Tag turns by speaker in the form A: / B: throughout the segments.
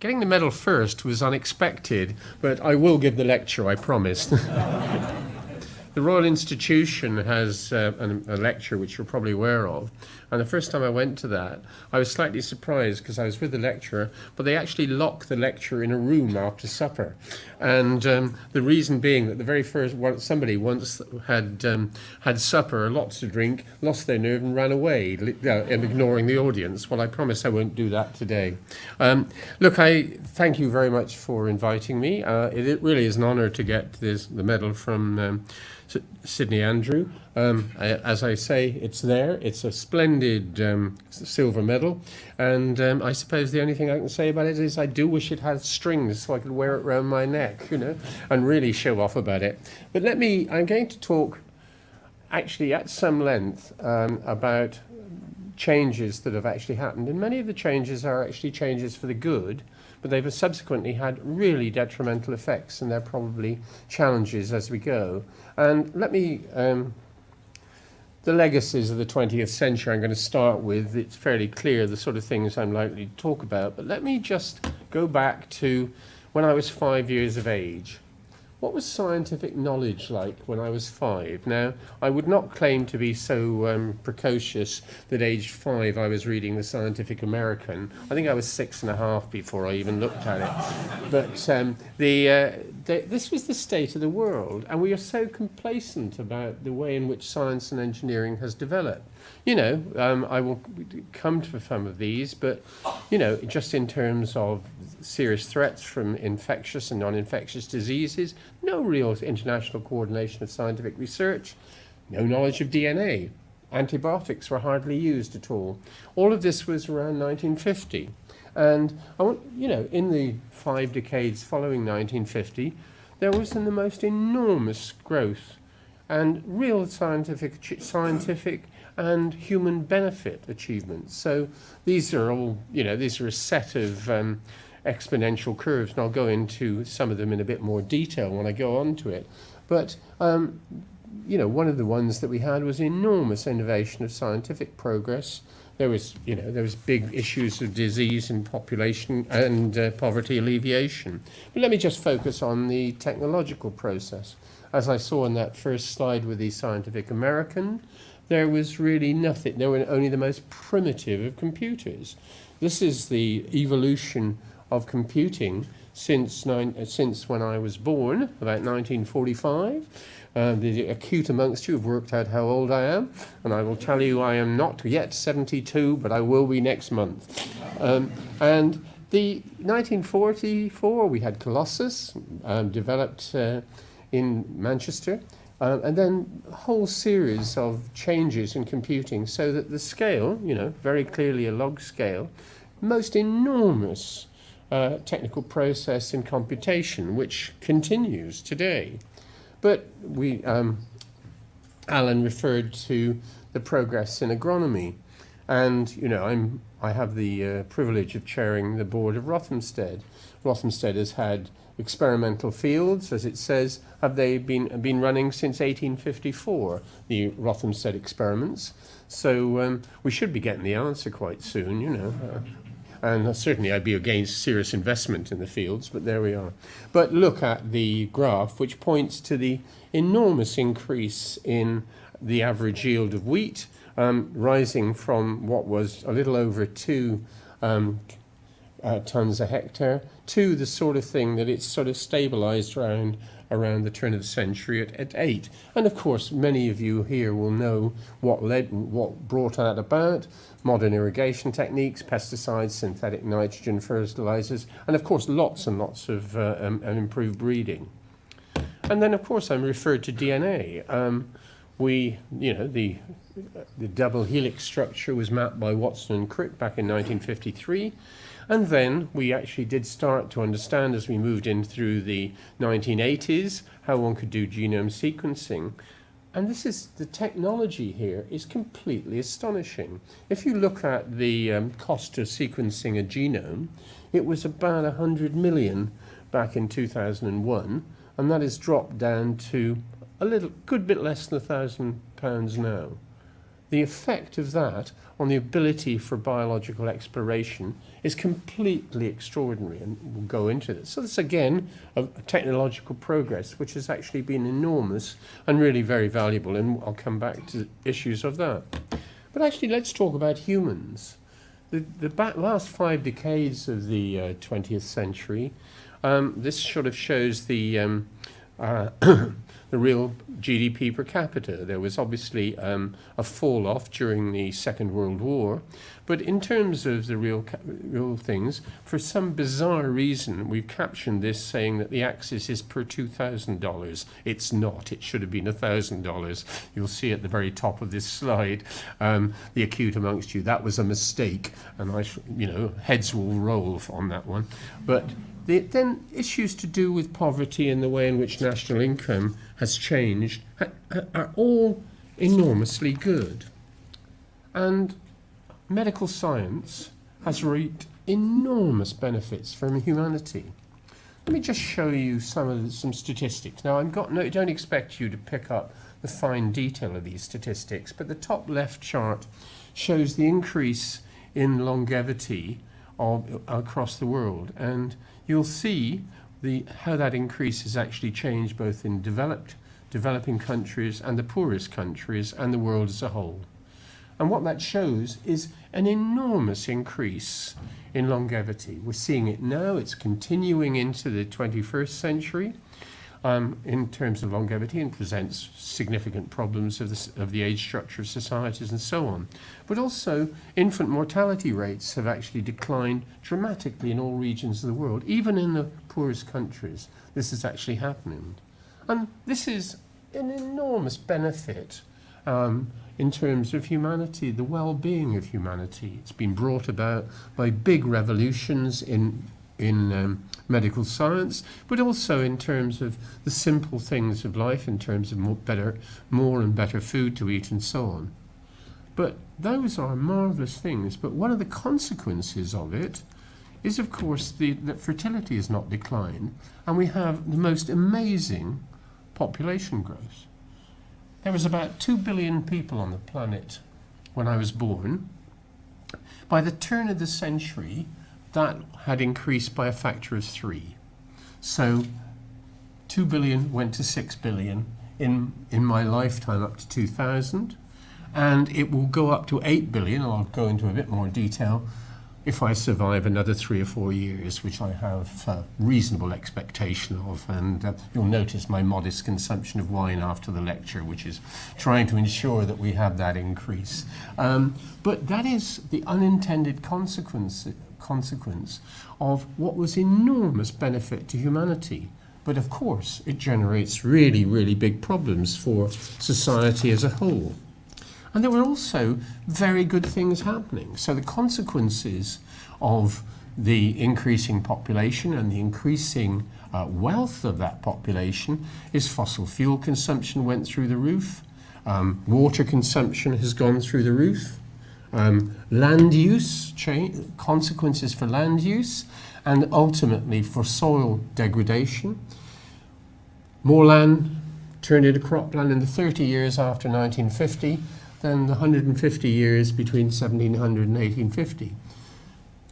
A: Getting the medal first was unexpected, but I will give the lecture, I promise. The Royal Institution has a lecture which you're probably aware of, and the first time I went to that, I was slightly surprised because I was with the lecturer, but they actually locked the lecturer in a room after supper. And the reason being that the very first one, somebody once had supper, lots to drink, lost their nerve and ran away, ignoring the audience. Well, I promise I won't do that today. Look, I thank you very much for inviting me. It really is an honour to get the medal from Sydney Andrew. As I say, it's there. It's a splendid silver medal, and I suppose the only thing I can say about it is I do wish it had strings so I could wear it around my neck, and really show off about it. But I'm going to talk actually at some length about changes that have actually happened, and many of the changes are actually changes for the good, but they've subsequently had really detrimental effects, and they're probably challenges as we go. And let me, the legacies of the 20th century I'm going to start with. It's fairly clear the sort of things I'm likely to talk about, but let me just go back to when I was 5 years of age. What was scientific knowledge like when I was 5? Now, I would not claim to be so precocious that aged 5 I was reading the Scientific American. I think I was 6.5 before I even looked at it. But this was the state of the world, and we are so complacent about the way in which science and engineering has developed. I will come to some of these, but, just in terms of serious threats from infectious and non-infectious diseases, no real international coordination of scientific research, no knowledge of DNA. Antibiotics were hardly used at all. All of this was around 1950. And in the 5 decades following 1950, there was the most enormous growth and real scientific and human benefit achievements. So these are all, these are a set of exponential curves, and I'll go into some of them in a bit more detail when I go on to it. But, one of the ones that we had was enormous innovation of scientific progress. There was big issues of disease and population and poverty alleviation. But let me just focus on the technological process. As I saw in that first slide with the Scientific American, there was really nothing. There were only the most primitive of computers. This is the evolution of computing since when I was born, about 1945. The acute amongst you have worked out how old I am, and I will tell you I am not yet 72, but I will be next month. And the 1944, we had Colossus, developed in Manchester, and then a whole series of changes in computing so that the scale, very clearly a log scale, most enormous technical process in computation, which continues today. But Alan referred to the progress in agronomy, and I have the privilege of chairing the board of Rothamsted. Rothamsted has had experimental fields, as it says. Have they been running since 1854? The Rothamsted experiments. So we should be getting the answer quite soon, And certainly I'd be against serious investment in the fields, but there we are. But look at the graph, which points to the enormous increase in the average yield of wheat, rising from what was a little over 2 tons a hectare to the sort of thing that it's sort of stabilized around the turn of the century at 8. And of course, many of you here will know what brought that about: modern irrigation techniques, pesticides, synthetic nitrogen fertilizers, and of course lots and lots of improved breeding. And then of course I'm referred to DNA. The double helix structure was mapped by Watson and Crick back in 1953. And then we actually did start to understand, as we moved in through the 1980s, how one could do genome sequencing. And the technology here is completely astonishing. If you look at the cost of sequencing a genome, it was about 100 million back in 2001, and that has dropped down to a good bit less than £1,000 now. the effect of that on the ability for biological exploration is completely extraordinary, and we'll go into this. So this, again, a technological progress which has actually been enormous and really very valuable, and I'll come back to issues of that. But actually, let's talk about humans. The last 5 decades of the 20th century, this sort of shows the the real GDP per capita. There was obviously a fall off during the Second World War, but in terms of the real things, for some bizarre reason, we've captioned this saying that the axis is per $2,000. It's not. It should have been $1,000. You'll see at the very top of this slide, the acute amongst you, that was a mistake, and heads will roll on that one. But then issues to do with poverty and the way in which national income has changed are all enormously good. And medical science has reaped enormous benefits from humanity. Let me just show you some statistics. Now, don't expect you to pick up the fine detail of these statistics, but the top left chart shows the increase in longevity across the world, and you'll see how that increase has actually changed both in developing countries and the poorest countries and the world as a whole. And what that shows is an enormous increase in longevity. We're seeing it now. It's continuing into the 21st century in terms of longevity, and presents significant problems of the age structure of societies and so on. But also, infant mortality rates have actually declined dramatically in all regions of the world, even in the poorest countries. This is actually happening. And this is an enormous benefit in terms of humanity, the well-being of humanity. It's been brought about by big revolutions in medical science, but also in terms of the simple things of life, in terms of more and better food to eat and so on. But those are marvelous things. But one of the consequences of it is, of course, that fertility has not declined, and we have the most amazing population growth. There was about 2 billion people on the planet when I was born. By the turn of the century, that had increased by a factor of 3. So 2 billion went to 6 billion in my lifetime up to 2000, and it will go up to 8 billion, and I'll go into a bit more detail, if I survive another 3 or 4 years, which I have a reasonable expectation of. And you'll notice my modest consumption of wine after the lecture, which is trying to ensure that we have that increase. But that is the unintended consequence of what was enormous benefit to humanity. But of course, it generates really, really big problems for society as a whole. And there were also very good things happening. So the consequences of the increasing population and the increasing wealth of that population is fossil fuel consumption went through the roof, water consumption has gone through the roof, land use, consequences for land use, and ultimately for soil degradation. More land turned into cropland in the 30 years after 1950 than the 150 years between 1700 and 1850.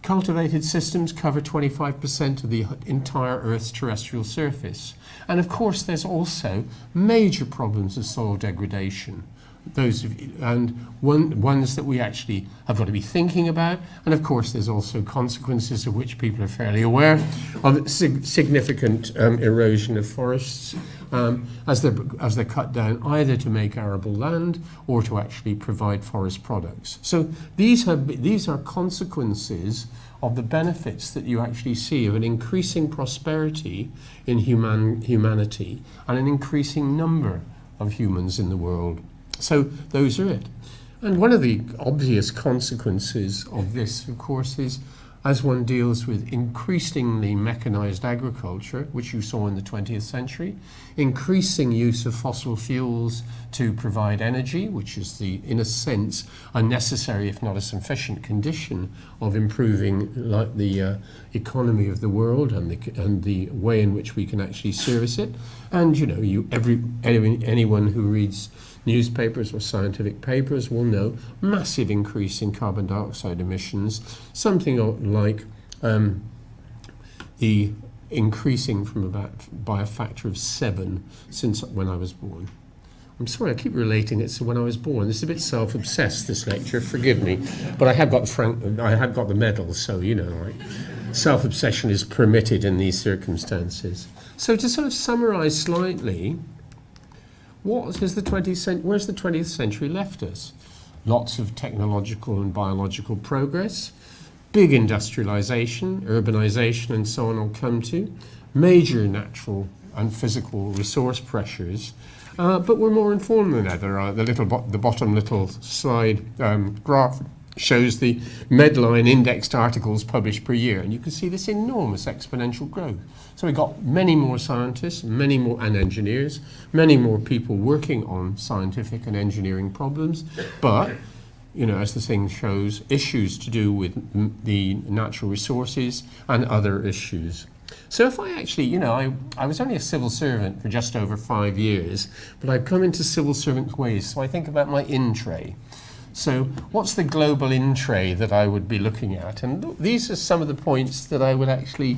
A: Cultivated systems cover 25% of the entire Earth's terrestrial surface. And of course, there's also major problems of soil degradation. Ones that we actually have got to be thinking about. And of course, there's also consequences of which people are fairly aware of significant erosion of forests as they're cut down, either to make arable land or to actually provide forest products. So these are consequences of the benefits that you actually see of an increasing prosperity in humanity and an increasing number of humans in the world. So those are it. And one of the obvious consequences of this, of course, is as one deals with increasingly mechanized agriculture, which you saw in the 20th century, increasing use of fossil fuels to provide energy, which is in a sense, a necessary, if not a sufficient condition of improving the economy of the world and the way in which we can actually service it. And anyone who reads newspapers or scientific papers will know, massive increase in carbon dioxide emissions, something like the increasing from by a factor of 7 since when I was born. I'm sorry, I keep relating it to when I was born. This is a bit self-obsessed, this lecture, forgive me. But I have got the medal, so, you know, like, self-obsession is permitted in these circumstances. So to sort of summarize slightly, where's the 20th century left us? Lots of technological and biological progress, big industrialization, urbanization, and so on I'll come to, major natural and physical resource pressures, but we're more informed than ever. The bottom little slide graph shows the Medline indexed articles published per year, and you can see this enormous exponential growth. So we've got many more scientists, and engineers, many more people working on scientific and engineering problems, but, you know, as the thing shows, issues to do with the natural resources and other issues. So if I actually, you know, I was only a civil servant for just over 5 years, but I've come into civil servant ways, so I think about my in-tray. So what's the global in-tray that I would be looking at? And these are some of the points that I would actually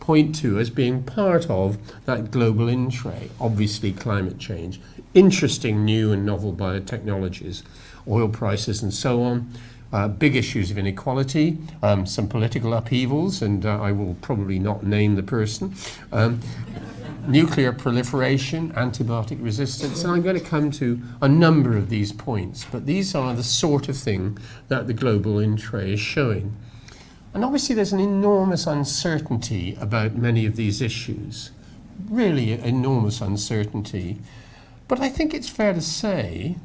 A: point to as being part of that global in-tray. Obviously climate change, interesting new and novel biotechnologies, oil prices and so on, big issues of inequality, some political upheavals, and I will probably not name the person, nuclear proliferation, antibiotic resistance, and I'm going to come to a number of these points, but these are the sort of thing that the global in-tray is showing. And obviously there's an enormous uncertainty about many of these issues, really enormous uncertainty, but I think it's fair to say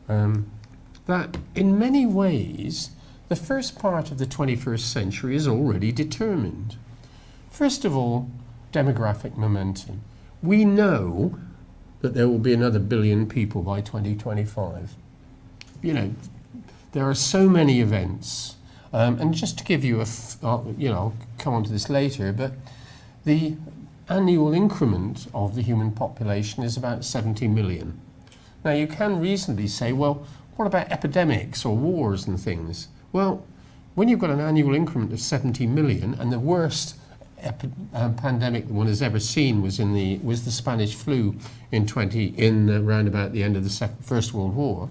A: that in many ways the first part of the 21st century is already determined. First of all, demographic momentum. We know that there will be another billion people by 2025. You know, there are so many events, and just to give you you know, I'll come on to this later, but the annual increment of the human population is about 70 million. Now you can reasonably say, well, what about epidemics or wars and things? Well, when you've got an annual increment of 70 million, and the worst pandemic one has ever seen was the Spanish flu around about the end of the First World War.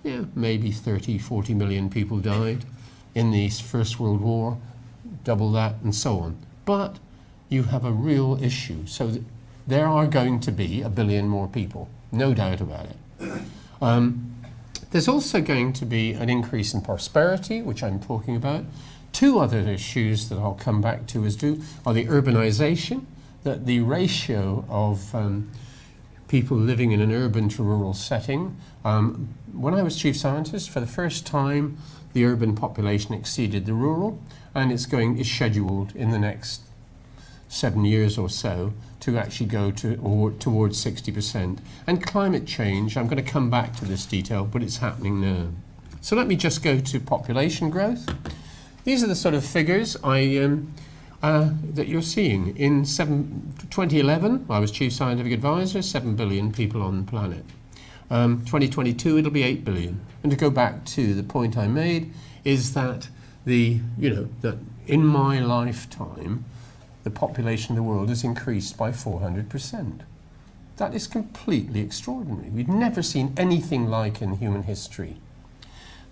A: Yeah, maybe 30, 40 million people died in the First World War, double that, and so on. But you have a real issue. So there are going to be a billion more people, no doubt about it. There's also going to be an increase in prosperity, which I'm talking about. Two other issues that I'll come back to are the urbanization, that the ratio of people living in an urban to rural setting. When I was chief scientist, for the first time, the urban population exceeded the rural, and it's scheduled in the next 7 years or so to actually go towards 60%. And climate change, I'm going to come back to this detail, but it's happening now. So let me just go to population growth. These are the sort of figures that you're seeing. In 2011, I was chief scientific advisor, 7 billion people on the planet. 2022, it'll be 8 billion. And to go back to the point I made, is that that in my lifetime, the population of the world has increased by 400%. That is completely extraordinary. We've never seen anything like in human history.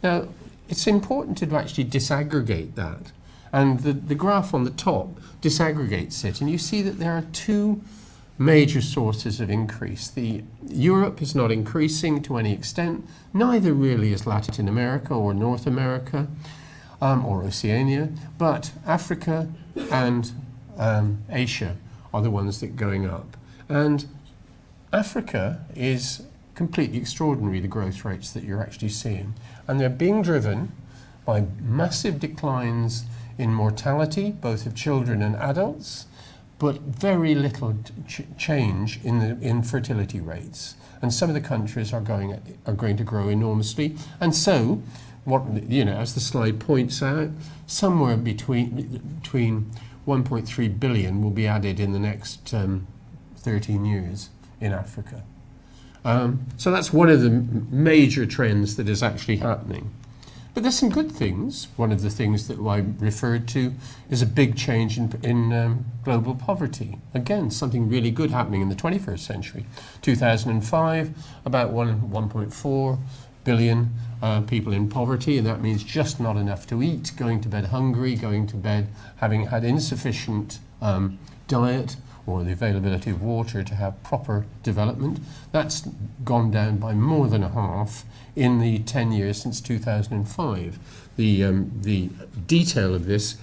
A: Now, it's important to actually disaggregate that. And the graph on the top disaggregates it. And you see that there are two major sources of increase. Europe is not increasing to any extent. Neither really is Latin America or North America or Oceania. But Africa and Asia are the ones that are going up. And Africa is completely extraordinary, the growth rates that you're actually seeing. And they're being driven by massive declines in mortality, both of children and adults, but very little change in fertility rates. And some of the countries are going to grow enormously. And so, as the slide points out, somewhere between 1.3 billion will be added in the next 13 years in Africa. So that's one of the major trends that is actually happening. But there's some good things. One of the things that I referred to is a big change in global poverty. Again, something really good happening in the 21st century. 2005, about 1.4 billion people in poverty, and that means just not enough to eat, going to bed hungry, going to bed having had insufficient diet or the availability of water to have proper development. That's gone down by more than a half in the 10 years since 2005. The detail of this,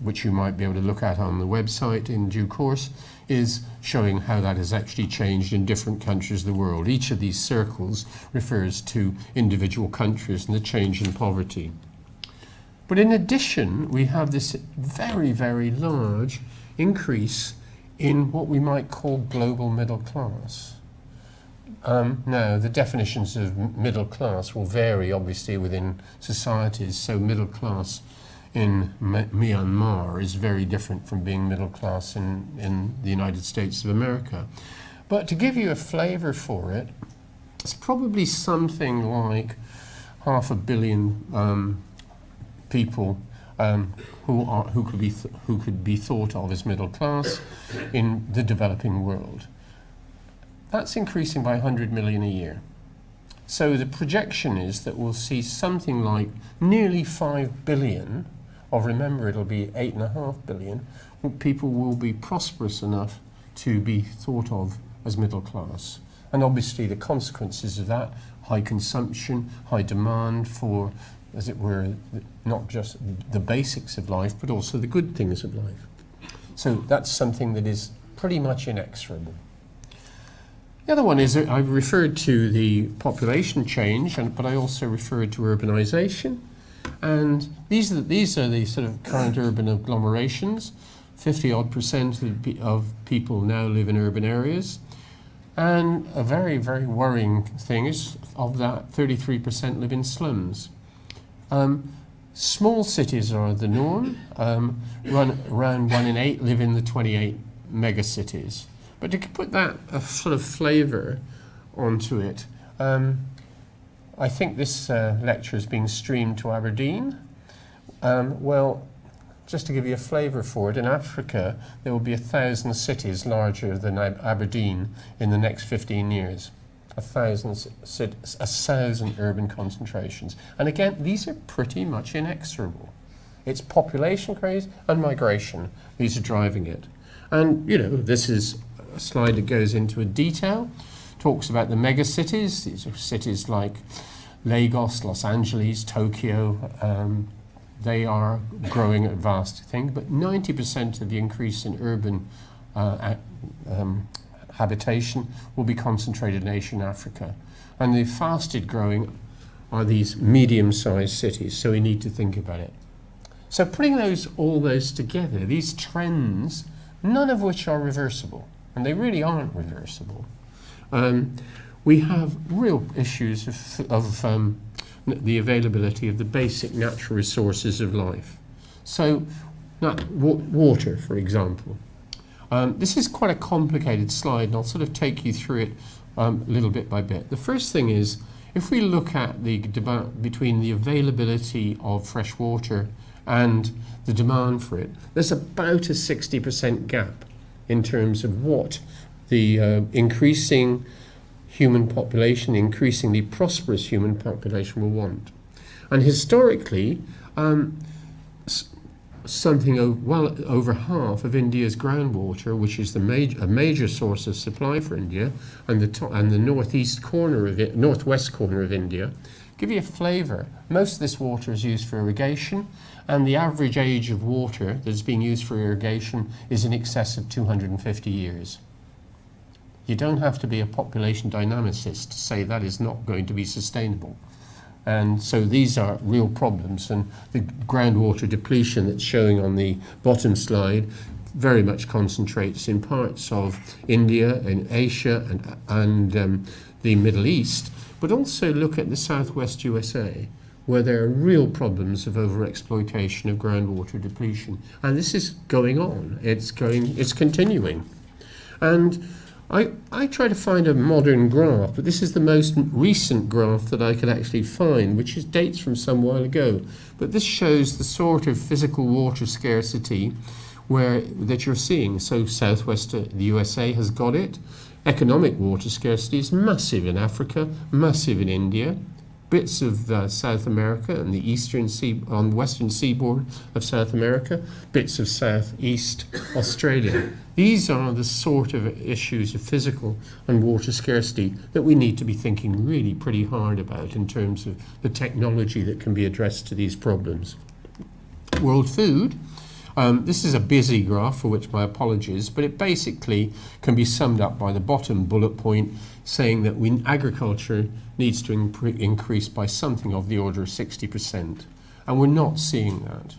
A: which you might be able to look at on the website in due course, is showing how that has actually changed in different countries of the world. Each of these circles refers to individual countries and the change in poverty. But in addition, we have this very, very large increase in what we might call global middle class. Now, the definitions of middle class will vary, obviously, within societies. So middle class in Myanmar is very different from being middle class in the United States of America. But to give you a flavour for it, it's probably something like 500 million people who could be thought of as middle class in the developing world. That's increasing by 100 million a year. So the projection is that we'll see something like nearly 5 billion, or remember it'll be 8.5 billion, people will be prosperous enough to be thought of as middle class. And obviously the consequences of that, high consumption, high demand for, as it were, not just the basics of life, but also the good things of life. So that's something that is pretty much inexorable. The other one is that I've referred to the population change, but I also referred to urbanization. And these are the sort of current urban agglomerations. 50-odd% of people now live in urban areas. And a very, very worrying thing is, of that, 33% live in slums. Small cities are the norm. Around 1 in 8 live in the 28 megacities. But to put that a sort of flavour onto it, I think this lecture is being streamed to Aberdeen. Well, just to give you a flavour for it, in Africa there will be 1,000 cities larger than Aberdeen in the next 15 years. 1,000 urban concentrations. And again, these are pretty much inexorable. It's population growth and migration. These are driving it. And, you know, this is a slide that goes into a detail, talks about the mega cities. These are cities like Lagos, Los Angeles, Tokyo. They are growing at a vast thing, but 90% of the increase in urban habitation will be concentrated in Asia and Africa. And the fastest growing are these medium-sized cities, so we need to think about it. So putting all those together, these trends, none of which are reversible, and they really aren't reversible. We have real issues of the availability of the basic natural resources of life. So, water, for example. This is quite a complicated slide, and I'll sort of take you through it little bit by bit. The first thing is, if we look at the debate between the availability of fresh water and the demand for it, there's about a 60% gap in terms of what the increasing human population, increasingly prosperous human population will want. And historically, something well over half of India's groundwater, which is a major source of supply for India, and the northwest corner of India, give you a flavour. Most of this water is used for irrigation, and the average age of water that is being used for irrigation is in excess of 250 years. You don't have to be a population dynamicist to say that is not going to be sustainable. And so these are real problems, and the groundwater depletion that's showing on the bottom slide very much concentrates in parts of India and Asia and the Middle East, but also look at the southwest USA, where there are real problems of overexploitation of groundwater depletion. And this is going on. It's continuing. And I try to find a modern graph, but this is the most recent graph that I could actually find, which dates from some while ago. But this shows the sort of physical water scarcity that you're seeing. So southwest the USA has got it. Economic water scarcity is massive in Africa, massive in India, bits of South America and the on the western seaboard of South America, bits of southeast Australia. These are the sort of issues of physical and water scarcity that we need to be thinking really pretty hard about in terms of the technology that can be addressed to these problems. World food. This is a busy graph, for which my apologies, but it basically can be summed up by the bottom bullet point saying that agriculture needs to increase by something of the order of 60%. And we're not seeing that.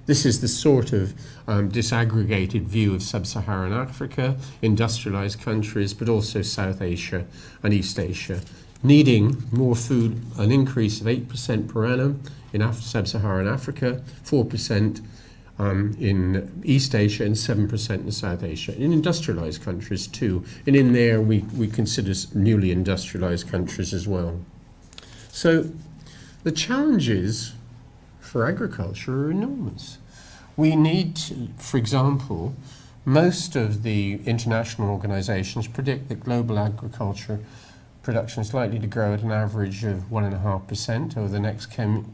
A: This is the sort of disaggregated view of sub-Saharan Africa, industrialized countries, but also South Asia and East Asia, needing more food, an increase of 8% per annum in sub-Saharan Africa, 4% in East Asia and 7% in South Asia. In industrialized countries too. And in there we consider newly industrialized countries as well. So the challenges for agriculture are enormous. We need to, for example, most of the international organizations predict that global agriculture production is likely to grow at an average of 1.5% over the next 10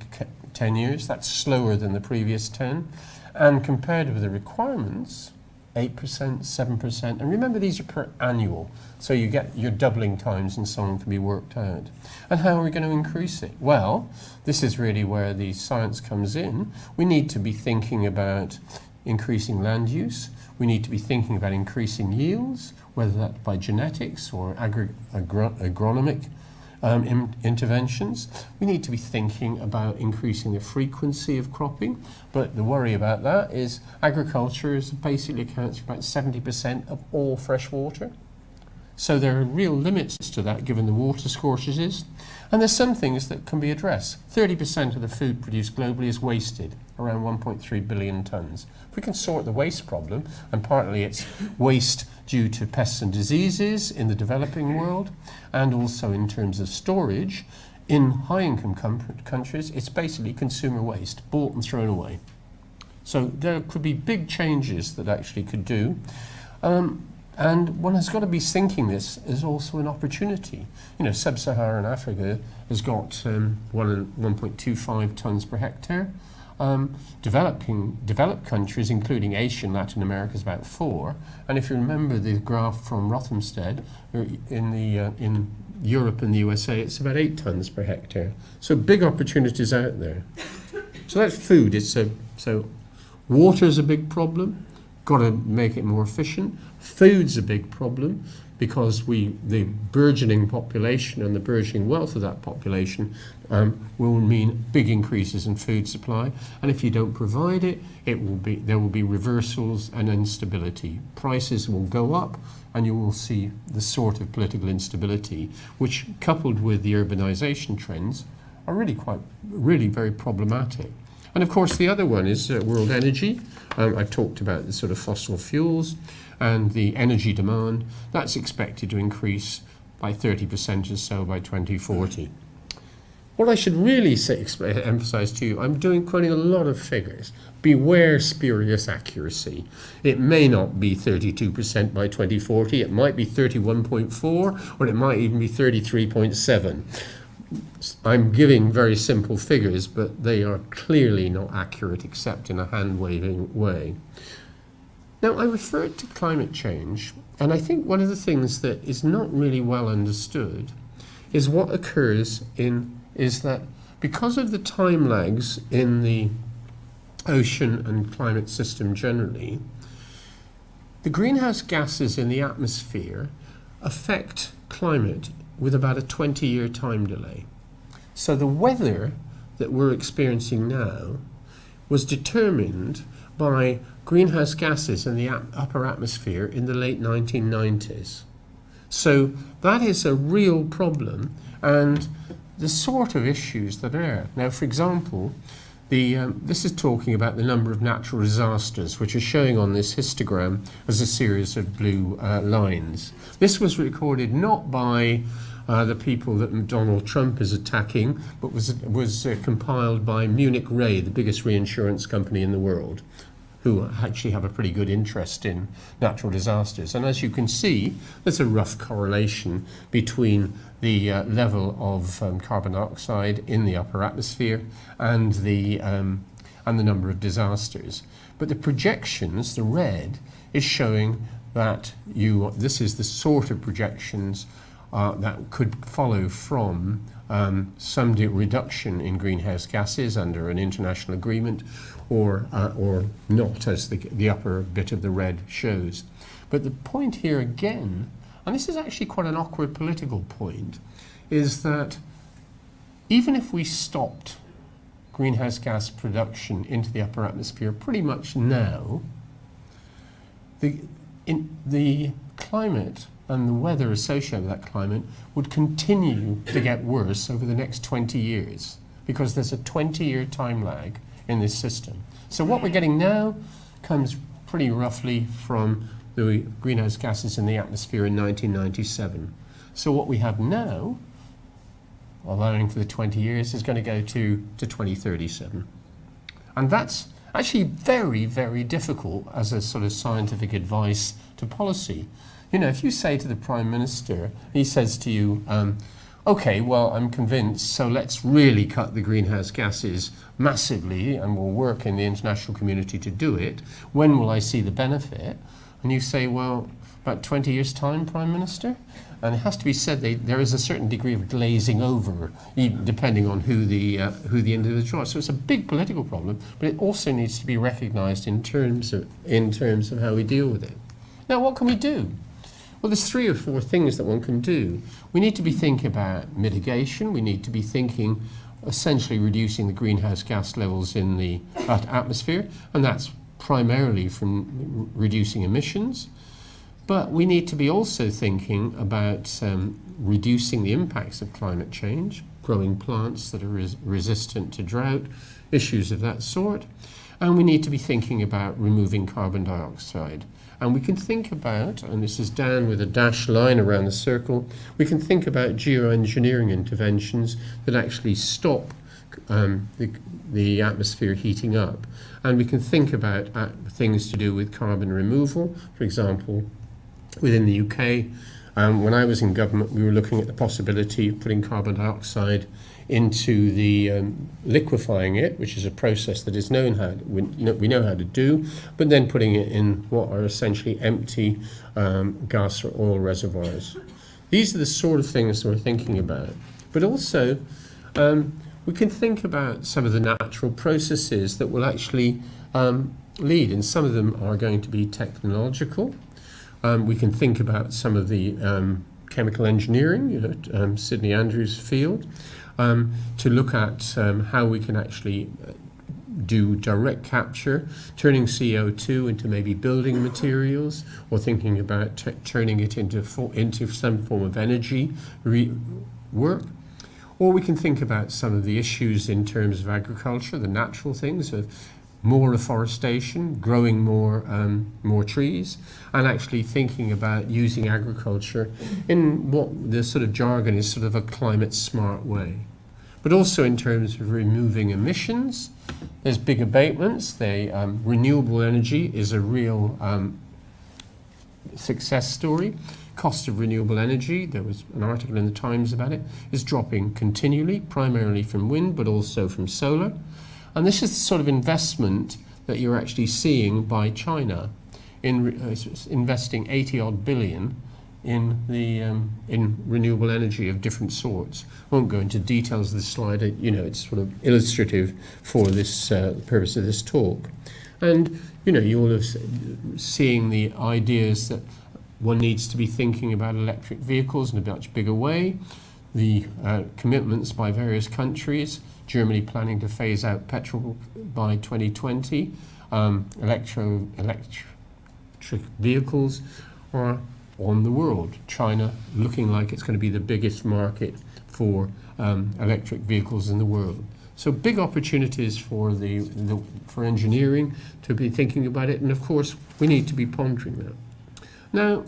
A: years. That's slower than the previous 10. And compared with the requirements, 8%, 7%. And remember, these are per annual. So you get your doubling times and so on can be worked out. And how are we going to increase it? Well, this is really where the science comes in. We need to be thinking about increasing land use. We need to be thinking about increasing yields, whether that's by genetics or agronomic interventions. We need to be thinking about increasing the frequency of cropping, but the worry about that is agriculture basically accounts for about 70% of all fresh water. So there are real limits to that given the water shortages. And there's some things that can be addressed. 30% of the food produced globally is wasted, around 1.3 billion tonnes. If we can sort the waste problem, and partly it's waste due to pests and diseases in the developing world, and also in terms of storage, in high-income countries, it's basically consumer waste, bought and thrown away. So there could be big changes that actually could do. And one has got to be thinking this as also an opportunity. You know, sub-Saharan Africa has got 1.25 tonnes per hectare. Developed countries, including Asia and Latin America, is about 4. And if you remember the graph from Rothamsted, in Europe and the USA, it's about 8 tonnes per hectare. So big opportunities out there. So that's food. So water's a big problem. Got to make it more efficient. Food's a big problem because the burgeoning population and the burgeoning wealth of that population will mean big increases in food supply. And if you don't provide it, there will be reversals and instability. Prices will go up, and you will see the sort of political instability, which, coupled with the urbanization trends, are really very problematic. And of course, the other one is world energy. I've talked about the sort of fossil fuels and the energy demand. That's expected to increase by 30% or so by 2040. What I should really emphasize to you, I'm quoting a lot of figures. Beware spurious accuracy. It may not be 32% by 2040. It might be 31.4, or it might even be 33.7. I'm giving very simple figures, but they are clearly not accurate except in a hand-waving way. Now, I referred to climate change, and I think one of the things that is not really well understood is what occurs is that because of the time lags in the ocean and climate system generally, the greenhouse gases in the atmosphere affect climate with about a 20-year time delay. So the weather that we're experiencing now was determined by greenhouse gases in the upper atmosphere in the late 1990s. So that is a real problem, and the sort of issues that are there. Now, for example, This is talking about the number of natural disasters, which are showing on this histogram as a series of blue lines. This was recorded not by the people that Donald Trump is attacking, but was compiled by Munich Re, the biggest reinsurance company in the world, who actually have a pretty good interest in natural disasters. And as you can see, there's a rough correlation between the level of carbon dioxide in the upper atmosphere and the number of disasters. But the projections, the red, is showing that this is the sort of projections that could follow from some reduction in greenhouse gases under an international agreement, or not, as the upper bit of the red shows. But the point here again, and this is actually quite an awkward political point, is that even if we stopped greenhouse gas production into the upper atmosphere pretty much now, the climate and the weather associated with that climate would continue to get worse over the next 20 years, because there's a 20-year time lag in this system. So what we're getting now comes pretty roughly from the greenhouse gases in the atmosphere in 1997. So what we have now, allowing for the 20 years, is going to go to 2037. And that's actually very, very difficult as a sort of scientific advice to policy. You know, if you say to the Prime Minister, he says to you, okay, well, I'm convinced, so let's really cut the greenhouse gases massively and we'll work in the international community to do it. When will I see the benefit? And you say, well, about 20 years' time, Prime Minister? And it has to be said there is a certain degree of glazing over, depending on who the individual is. So it's a big political problem, but it also needs to be recognised in terms of how we deal with it. Now, what can we do? Well, there's 3 or 4 things that one can do. We need to be thinking about mitigation. We need to be thinking essentially reducing the greenhouse gas levels in the atmosphere, and that's primarily from reducing emissions. But we need to be also thinking about reducing the impacts of climate change, growing plants that are resistant to drought, issues of that sort. And we need to be thinking about removing carbon dioxide. And we can think about, and this is down with a dashed line around the circle, we can think about geoengineering interventions that actually stop the atmosphere heating up. And we can think about things to do with carbon removal. For example, within the UK, when I was in government, we were looking at the possibility of putting carbon dioxide into the liquefying it, which is a process that is known we know how to do, but then putting it in what are essentially empty gas or oil reservoirs. These are the sort of things that we're thinking about. But also, we can think about some of the natural processes that will actually lead, and some of them are going to be technological. We can think about some of the chemical engineering, Sidney Andrews' field, to look at how we can actually do direct capture, turning CO2 into maybe building materials, or thinking about turning it into some form of energy work. Or we can think about some of the issues in terms of agriculture, the natural things of more reforestation, growing more trees, and actually thinking about using agriculture in what the sort of jargon is sort of a climate smart way. But also in terms of removing emissions, there's big abatements. Renewable energy is a real success story. Cost of renewable energy, there was an article in the Times about it, is dropping continually, primarily from wind, but also from solar. And this is the sort of investment that you're actually seeing by China in investing 80-odd billion in renewable energy of different sorts. I won't go into details of this slide. It's sort of illustrative for this purpose of this talk. And you all have seeing the ideas that one needs to be thinking about electric vehicles in a much bigger way. The commitments by various countries. Germany planning to phase out petrol by 2020. Electric vehicles are on the world. China looking like it's going to be the biggest market for electric vehicles in the world. So big opportunities for for engineering to be thinking about it, and of course we need to be pondering that. Now,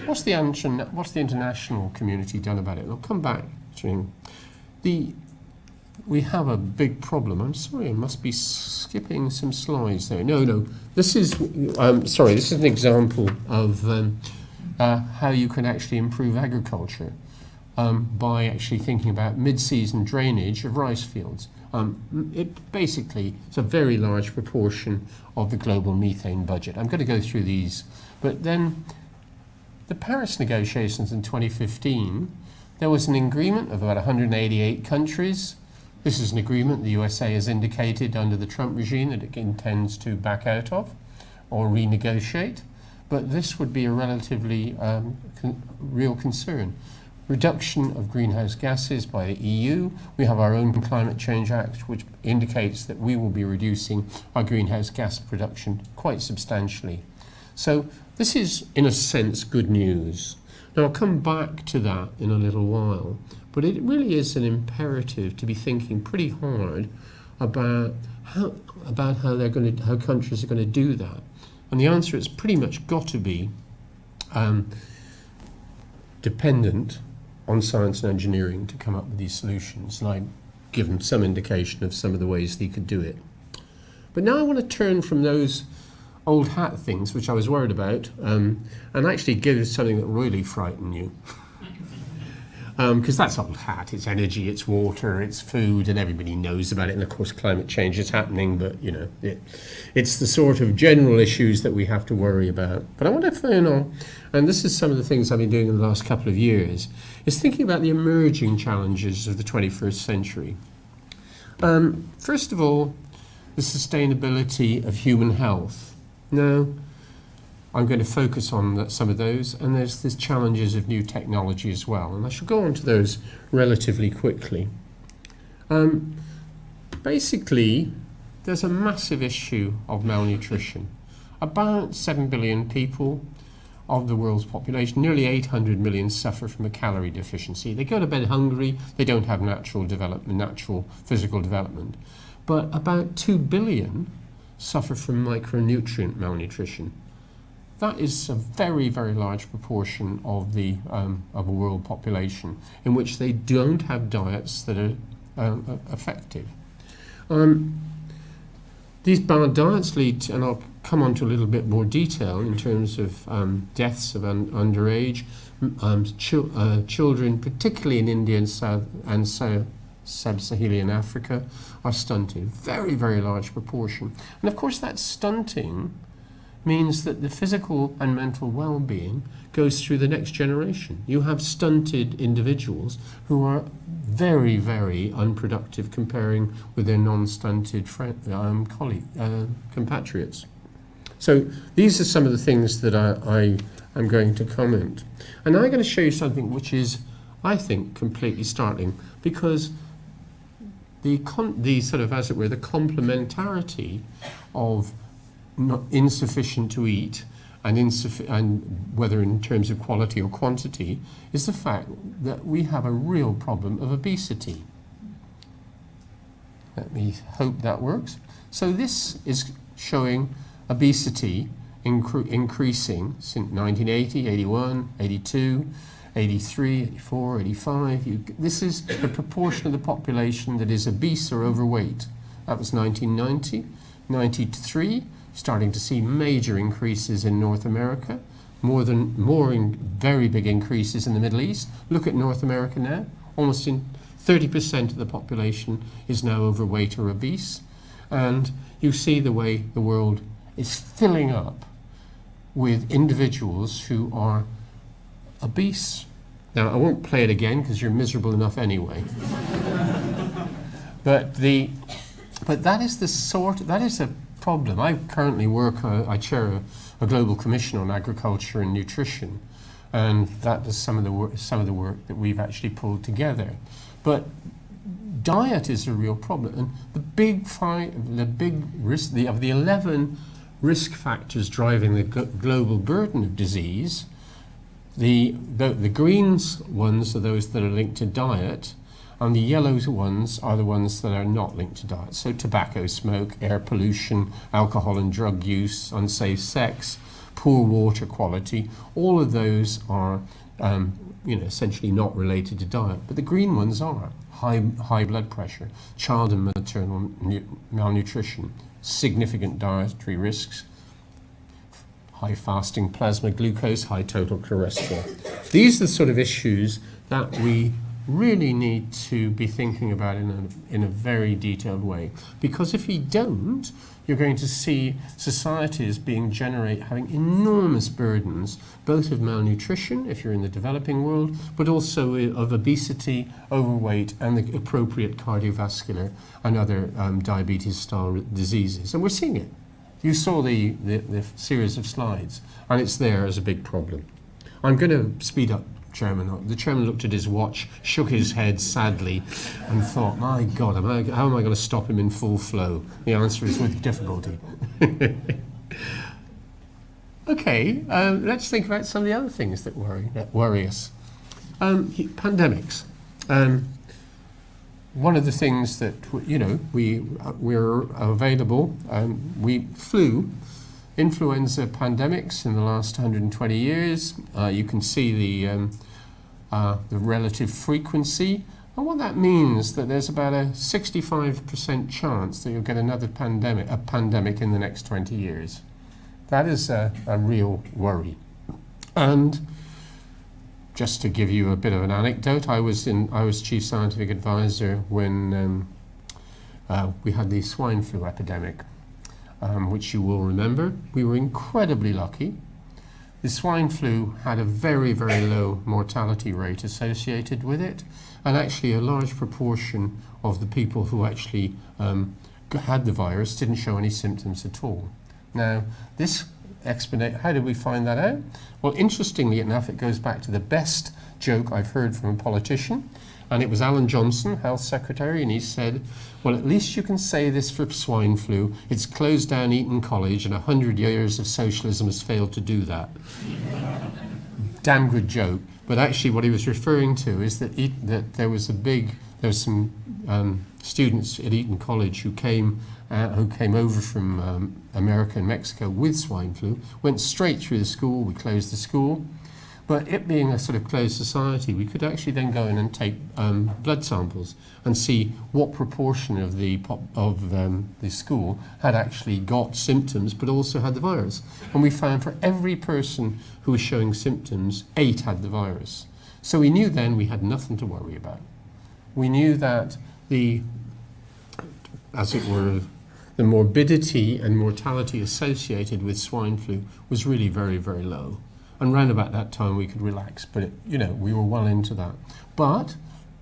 A: what's the international community done about it? I'll come back to we have a big problem. I'm sorry, I must be skipping some slides there. No, this is this is an example of how you can actually improve agriculture by actually thinking about mid-season drainage of rice fields. It's a very large proportion of the global methane budget. I'm going to go through these, but then the Paris negotiations in 2015, there was an agreement of about 188 countries. This is an agreement the USA has indicated under the Trump regime that it intends to back out of or renegotiate, but this would be a relatively real concern. Reduction of greenhouse gases by the EU. We have our own Climate Change Act, which indicates that we will be reducing our greenhouse gas production quite substantially. So this is, in a sense, good news. Now, I'll come back to that in a little while, but it really is an imperative to be thinking pretty hard about how countries are going to do that. And the answer is pretty much got to be dependent on science and engineering to come up with these solutions. And I've given some indication of some of the ways they could do it. But now I want to turn from those old hat things, which I was worried about, and actually give something that really frightened you. Because that's old hat. It's energy, it's water, it's food, and everybody knows about it. And of course, climate change is happening, but it's the sort of general issues that we have to worry about. But I want to and this is some of the things I've been doing in the last couple of years, is thinking about the emerging challenges of the 21st century. First of all, the sustainability of human health. Now, I'm going to focus on some of those, and there's the challenges of new technology as well, and I shall go on to those relatively quickly. Basically, there's a massive issue of malnutrition. About 7 billion people of the world's population, nearly 800 million, suffer from a calorie deficiency. They go to bed hungry, they don't have natural physical development. But about 2 billion suffer from micronutrient malnutrition. That is a very, very large proportion of a world population in which they don't have diets that are effective. These bad diets lead to, and I'll come on to a little bit more detail in terms of deaths of underage children, particularly in India and Sub-Saharan Africa, are stunted. Very, very large proportion. And of course that stunting means that the physical and mental well-being goes through the next generation. You have stunted individuals who are very, very unproductive comparing with their non-stunted compatriots. So these are some of the things that I'm going to comment. And I'm going to show you something which is, I think, completely startling, because the sort of, as it were, the complementarity of not insufficient to eat and whether in terms of quality or quantity is the fact that we have a real problem of obesity. Let me hope that works. So this is showing obesity increasing since 1980, 81, 82, 83, 84, 85. This is the proportion of the population that is obese or overweight. That was 1990, 93. Starting to see major increases in North America, very big increases in the Middle East. Look at North America now. Almost 30% of the population is now overweight or obese. And you see the way the world is filling up with individuals who are obese. Now, I won't play it again because you're miserable enough anyway. But that is a problem. I currently I chair a global commission on agriculture and nutrition, and that is some of the work that we've actually pulled together. But diet is a real problem, and the big risk of the 11 risk factors driving the global burden of disease. The green ones are those that are linked to diet, And the yellow ones are the ones that are not linked to diet. So tobacco smoke, air pollution, alcohol and drug use, unsafe sex, poor water quality, all of those are essentially not related to diet. But the green ones are high blood pressure, child and maternal malnutrition, significant dietary risks, high fasting plasma glucose, high total cholesterol. These are the sort of issues that we really need to be thinking about in a very detailed way. Because if you don't, you're going to see societies having enormous burdens, both of malnutrition, if you're in the developing world, but also of obesity, overweight, and the appropriate cardiovascular and other diabetes-style diseases. And we're seeing it. You saw the series of slides, and it's there as a big problem. I'm going to speed up, Chairman. The Chairman looked at his watch, shook his head sadly, and thought, my God, how am I going to stop him in full flow? The answer is with difficulty. Okay, let's think about some of the other things that worry us. Pandemics. One of the things that, we're available, influenza pandemics in the last 120 years. You can see the relative frequency. And what that means that there's about a 65% chance that you'll get another pandemic in the next 20 years. That is a real worry. And just to give you a bit of an anecdote, I was chief scientific advisor when we had the swine flu epidemic. Which you will remember. We were incredibly lucky. The swine flu had a very, very low mortality rate associated with it, and actually a large proportion of the people who actually had the virus didn't show any symptoms at all. Now, how did we find that out? Well, interestingly enough, it goes back to the best joke I've heard from a politician, and it was Alan Johnson, Health Secretary, and he said, well, at least you can say this for swine flu. It's closed down Eton College, and 100 years of socialism has failed to do that. Damn good joke. But actually what he was referring to is that there was some students at Eton College who came over from America and Mexico with swine flu, went straight through the school. We closed the school. But it being a sort of closed society, we could actually then go in and take blood samples and see what proportion of the school had actually got symptoms but also had the virus. And we found for every person who was showing symptoms, 8 had the virus. So we knew then we had nothing to worry about. We knew that the morbidity and mortality associated with swine flu was really very, very low. And round about that time we could relax, but we were well into that. But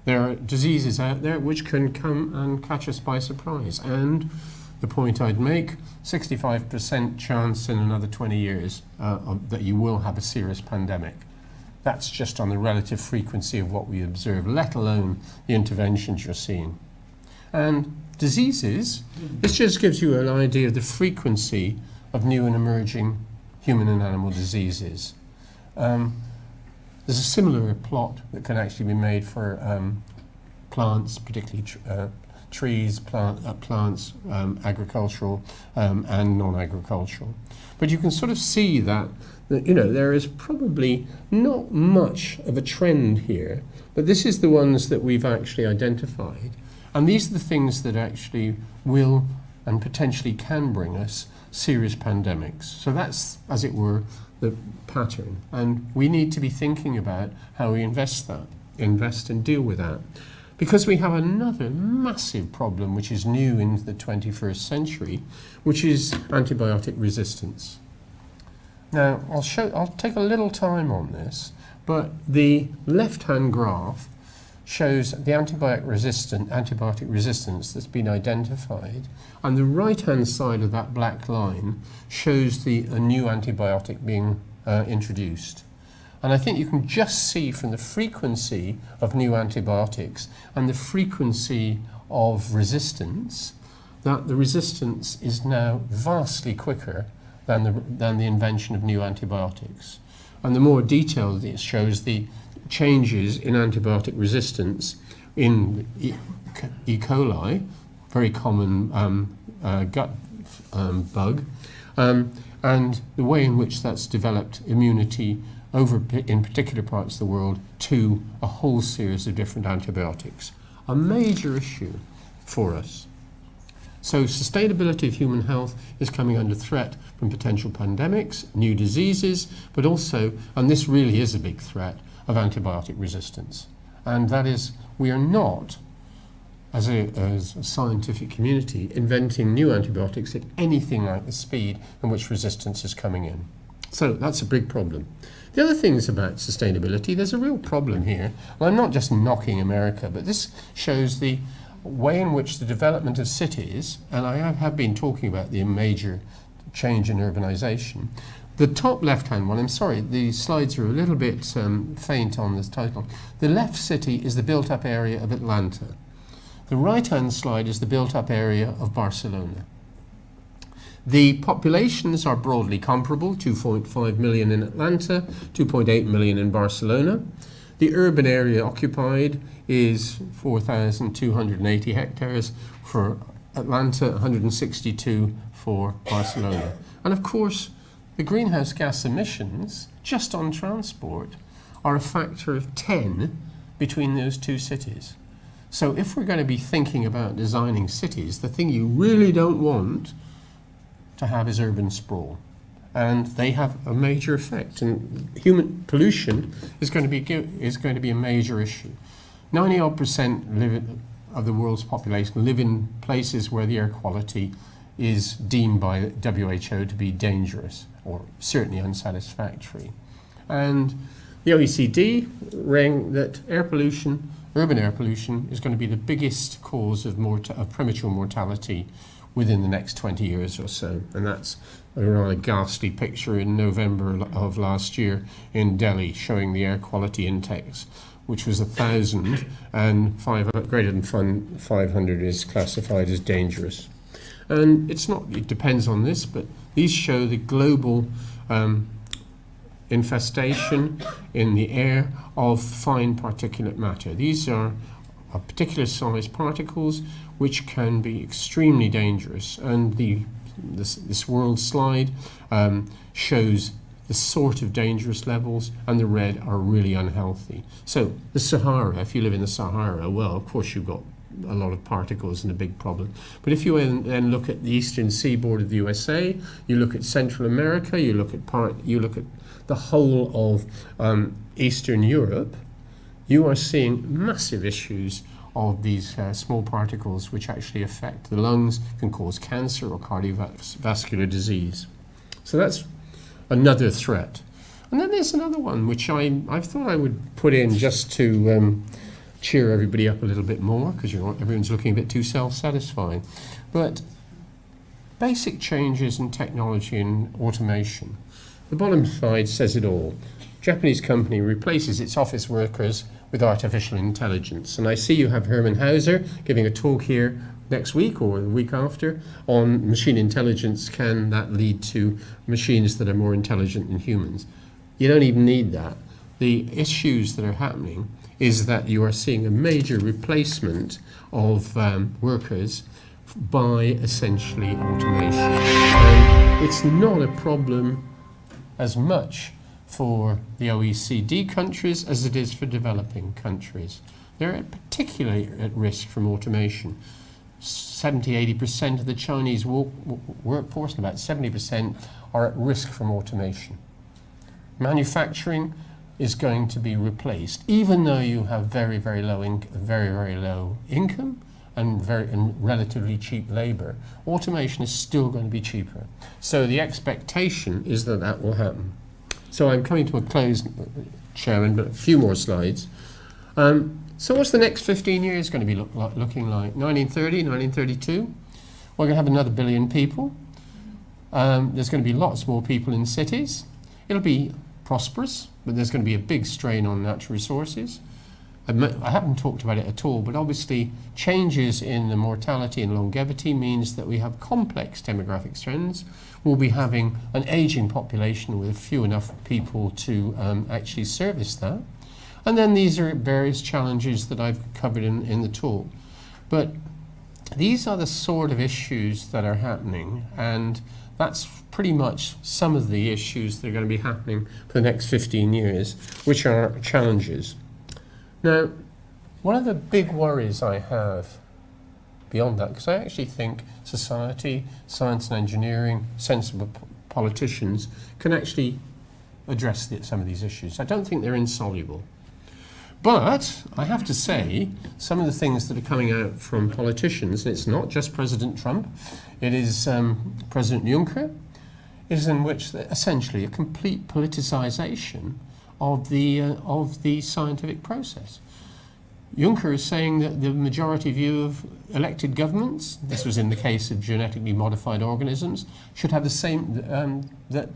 A: there are diseases out there which can come and catch us by surprise. And the point I'd make, 65% chance in another 20 years that you will have a serious pandemic. That's just on the relative frequency of what we observe, let alone the interventions you're seeing. And diseases, this just gives you an idea of the frequency of new and emerging human and animal diseases. There's a similar plot that can actually be made for plants, particularly trees, plants, agricultural and non-agricultural. But you can sort of see that there is probably not much of a trend here, but this is the ones that we've actually identified. And these are the things that actually will and potentially can bring us serious pandemics. So that's, as it were, the pattern. And we need to be thinking about how we invest and deal with that. Because we have another massive problem which is new in the 21st century, which is antibiotic resistance. Now, I'll take a little time on this, but the left-hand graph shows the antibiotic resistance that's been identified, and the right-hand side of that black line shows a new antibiotic being introduced. And I think you can just see from the frequency of new antibiotics and the frequency of resistance that the resistance is now vastly quicker than the invention of new antibiotics. And the more detailed it shows the changes in antibiotic resistance in E. coli, very common gut bug, and the way in which that's developed immunity in particular parts of the world to a whole series of different antibiotics. A major issue for us. So sustainability of human health is coming under threat from potential pandemics, new diseases, but also, and this really is a big threat, of antibiotic resistance. And that is, we are not, as a scientific community, inventing new antibiotics at anything like the speed in which resistance is coming in. So that's a big problem. The other things about sustainability, there's a real problem here. And I'm not just knocking America, but this shows the way in which the development of cities, and I have been talking about the major change in urbanization. The top left-hand one, I'm sorry, the slides are a little bit faint on this title. The left city is the built-up area of Atlanta. The right-hand slide is the built-up area of Barcelona. The populations are broadly comparable, 2.5 million in Atlanta, 2.8 million in Barcelona. The urban area occupied is 4,280 hectares for Atlanta, 162 for Barcelona. And of course, the greenhouse gas emissions, just on transport, are a factor of 10 between those two cities. So if we're going to be thinking about designing cities, the thing you really don't want to have is urban sprawl. And they have a major effect. And human pollution is going to be a major issue. 90% of the world's population live in places where the air quality is deemed by WHO to be dangerous or certainly unsatisfactory. And the OECD rang that urban air pollution, is going to be the biggest cause of premature mortality within the next 20 years or so. And that's a rather ghastly picture in November of last year in Delhi, showing the air quality index, which was 1,000, and greater than 500 is classified as dangerous. And it depends on this, but these show the global infestation in the air of fine particulate matter. These are particular size particles which can be extremely dangerous. And this world slide shows the sort of dangerous levels, and the red are really unhealthy. So the Sahara, if you live in the Sahara, well, of course you've got a lot of particles and a big problem. But if you then look at the eastern seaboard of the USA, you look at Central America, you look at the whole of Eastern Europe, you are seeing massive issues of these small particles which actually affect the lungs, can cause cancer or cardiovascular disease. So that's another threat. And then there's another one which I thought I would put in just to cheer everybody up a little bit more, because everyone's looking a bit too self-satisfying. But basic changes in technology and automation. The bottom slide says it all. Japanese company replaces its office workers with artificial intelligence. And I see you have Hermann Hauser giving a talk here next week or the week after on machine intelligence. Can that lead to machines that are more intelligent than humans? You don't even need that. The issues that are happening is that you are seeing a major replacement of workers by essentially automation. And it's not a problem as much for the OECD countries as it is for developing countries. They're particularly at risk from automation. 70–80% of the Chinese workforce and about 70% are at risk from automation. Manufacturing is going to be replaced, even though you have very, very low income and relatively cheap labor. Automation is still going to be cheaper. So the expectation is that that will happen. So I'm coming to a close, Chairman, but a few more slides. So what's the next 15 years going to be looking like? 1930, 1932? We're going to have another billion people. There's going to be lots more people in cities. It'll be prosperous, but there's going to be a big strain on natural resources. I haven't talked about it at all, but obviously changes in the mortality and longevity means that we have complex demographic trends. We'll be having an aging population with few enough people to actually service that. And then these are various challenges that I've covered in the talk. But these are the sort of issues that are happening, and that's pretty much some of the issues that are going to be happening for the next 15 years, which are challenges. Now, one of the big worries I have beyond that, because I actually think society, science and engineering, sensible politicians can actually address some of these issues. I don't think they're insoluble. But I have to say, some of the things that are coming out from politicians, and it's not just President Trump, it is President Juncker, is in which essentially a complete politicization of the scientific process. Juncker is saying that the majority view of elected governments, this was in the case of genetically modified organisms, should have the same, that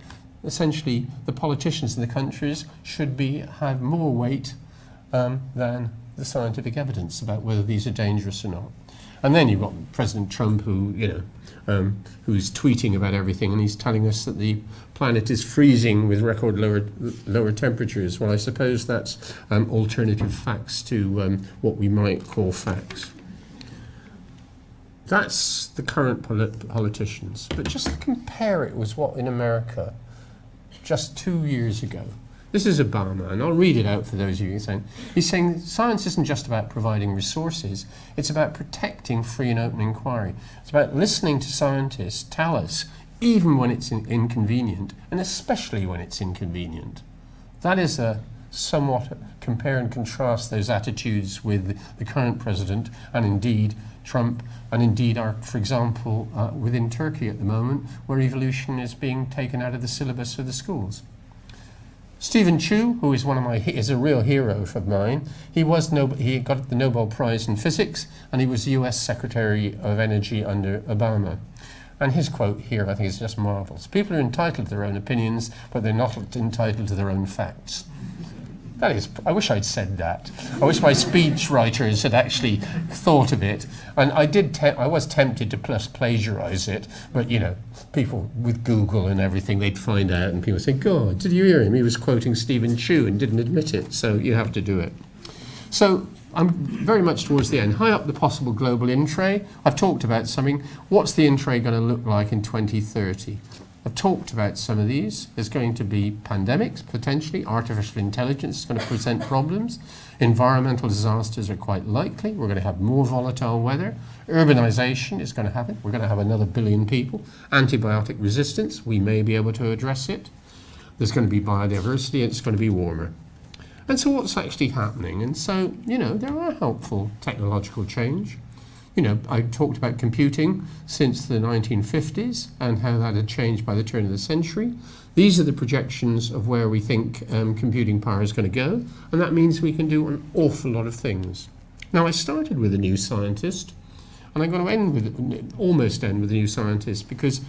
A: essentially the politicians in the countries should have more weight than the scientific evidence about whether these are dangerous or not. And then you've got President Trump, who's tweeting about everything, and he's telling us that the planet is freezing with record lower temperatures. Well, I suppose that's alternative facts to what we might call facts. That's the current politicians. But just to compare it with what in America just 2 years ago. This is Obama, and I'll read it out for those of you saying. He's saying science isn't just about providing resources, it's about protecting free and open inquiry. It's about listening to scientists tell us, even when it's inconvenient, and especially when it's inconvenient. That is a somewhat compare and contrast those attitudes with the current president, and indeed Trump, and indeed for example, within Turkey at the moment, where evolution is being taken out of the syllabus of the schools. Stephen Chu, who is is a real hero of mine, he got the Nobel Prize in Physics, and he was US Secretary of Energy under Obama. And his quote here, I think, is just marvelous. People are entitled to their own opinions, but they're not entitled to their own facts. That is, I wish I'd said that. I wish my speech writers had actually thought of it. And I was tempted to plagiarize it, but people with Google and everything, they'd find out, and people say, God, did you hear him? He was quoting Stephen Chu and didn't admit it, so you have to do it. So I'm very much towards the end. High up the possible global in-tray. I've talked about something. What's the in-tray going to look like in 2030? I've talked about some of these. There's going to be pandemics, potentially. Artificial intelligence is going to present problems. Environmental disasters are quite likely. We're going to have more volatile weather. Urbanization is going to happen. We're going to have another billion people. Antibiotic resistance, we may be able to address it. There's going to be biodiversity, and it's going to be warmer. And so what's actually happening? And so, there are helpful technological change. I talked about computing since the 1950s and how that had changed by the turn of the century. These are the projections of where we think computing power is going to go, and that means we can do an awful lot of things. Now, I started with a new scientist, and I'm going to almost end with a new scientist, because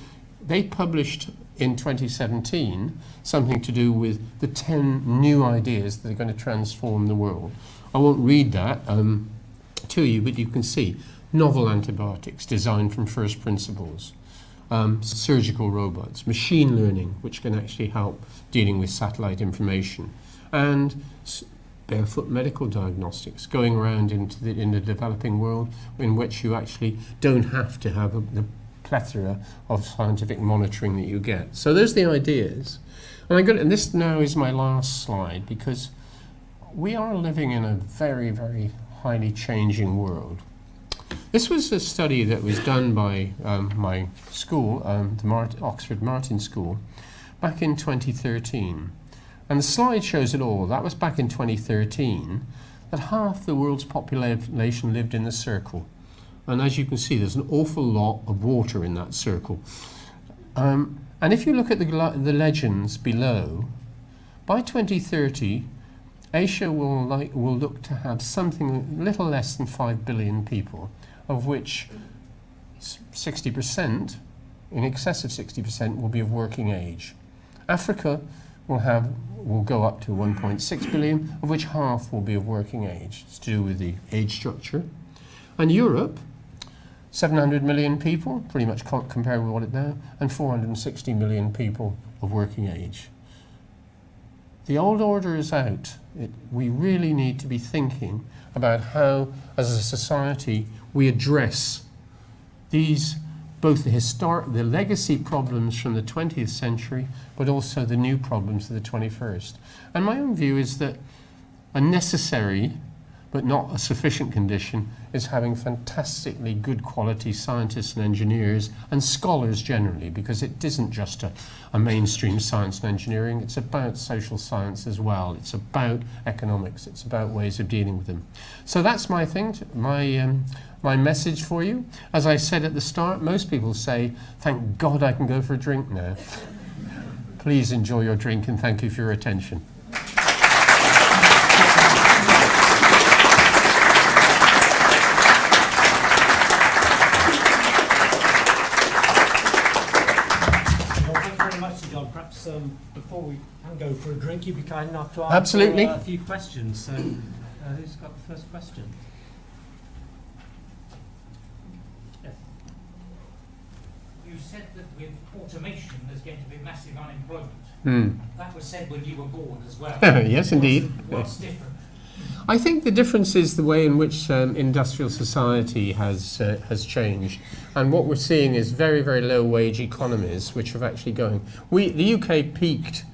A: they published in 2017 something to do with the 10 new ideas that are going to transform the world. I won't read that to you, but you can see. Novel antibiotics designed from first principles, surgical robots, machine learning, which can actually help dealing with satellite information, and barefoot medical diagnostics, going around in the developing world, in which you actually don't have to have the plethora of scientific monitoring that you get. So there's the ideas. And this now is my last slide, because we are living in a very, very highly changing world. This was a study that was done by my school, the Oxford Martin School, back in 2013. And the slide shows it all. That was back in 2013, that half the world's population lived in the circle. And as you can see, there's an awful lot of water in that circle. And if you look at the legends below, by 2030, Asia will look to have something a little less than 5 billion people, of which 60%, in excess of 60%, will be of working age. Africa will go up to 1.6 billion, of which half will be of working age. It's to do with the age structure. And Europe, 700 million people, pretty much compared with what it now, and 460 million people of working age. The old order is out. We really need to be thinking about how, as a society, we address these, both the legacy problems from the 20th century, but also the new problems of the 21st. And my own view is that a necessary, but not a sufficient condition, is having fantastically good quality scientists and engineers and scholars generally, because it isn't just a mainstream science and engineering, it's about social science as well, it's about economics, it's about ways of dealing with them. So that's my thing, my message for you. As I said at the start, most people say, thank God I can go for a drink now. Please enjoy your drink and thank you for your attention.
B: Perhaps before we can go for a drink, you'd be kind enough to
A: answer
B: a few questions. So, who's got the first question? Yes.
C: You said that with automation there's going to be massive unemployment. That was said when you were born as well.
A: Yes, indeed.
C: What's different?
A: I think the difference is the way in which industrial society has changed, and what we're seeing is very, very low wage economies which are actually going. The UK peaked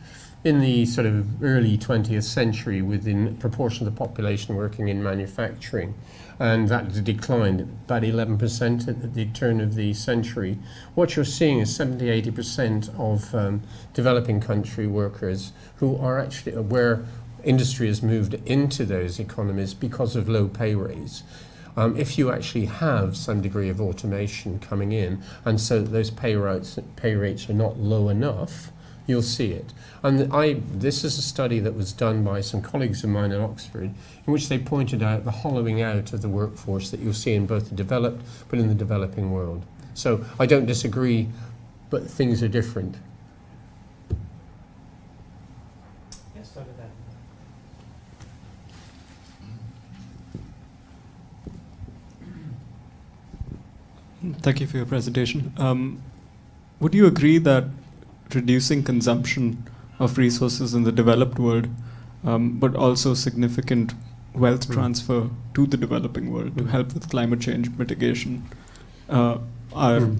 A: in the sort of early 20th century with the proportion of the population working in manufacturing, and that declined about 11% at the turn of the century. What you're seeing is 70-80% of developing country workers who are actually where industry has moved into those economies because of low pay rates. If you actually have some degree of automation coming in, and so those pay rates are not low enough, you'll see it. And this is a study that was done by some colleagues of mine at Oxford, in which they pointed out the hollowing out of the workforce that you'll see in both the developed but in the developing world. So I don't disagree, but things are different.
B: Yes, over there.
D: Thank you for your presentation. Would you agree that reducing consumption of resources in the developed world, but also significant wealth transfer to the developing world to help with climate change mitigation are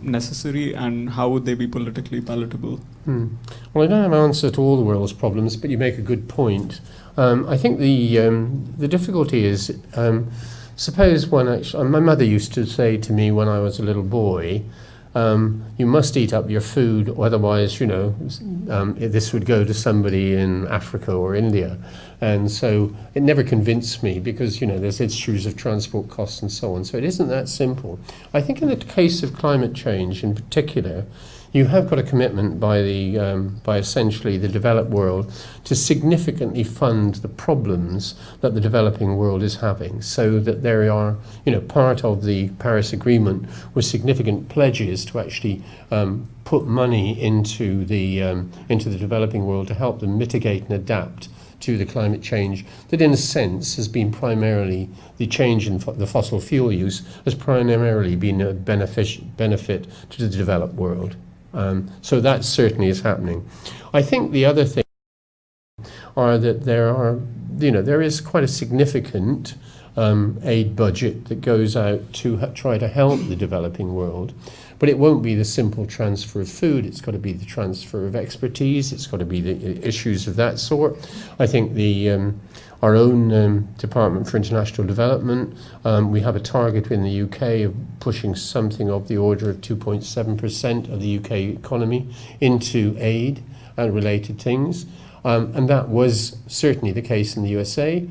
D: necessary, and how would they be politically palatable?
A: Well, I don't have an answer to all the world's problems, but you make a good point. I think the difficulty is, suppose my mother used to say to me when I was a little boy, you must eat up your food, otherwise, this would go to somebody in Africa or India. And so it never convinced me because, there's issues of transport costs and so on. So it isn't that simple. I think in the case of climate change in particular, you have got a commitment by essentially the developed world to significantly fund the problems that the developing world is having, so that there are, part of the Paris Agreement was significant pledges to actually put money into the developing world to help them mitigate and adapt to the climate change that, in a sense, has been primarily the change in the fossil fuel use has primarily been a benefit to the developed world. So that certainly is happening. I think the other thing are that there is quite a significant aid budget that goes out to try to help the developing world. But it won't be the simple transfer of food. It's got to be the transfer of expertise. It's got to be the issues of that sort. I think our own Department for International Development, we have a target in the UK of pushing something of the order of 2.7% of the UK economy into aid and related things. And that was certainly the case in the USA.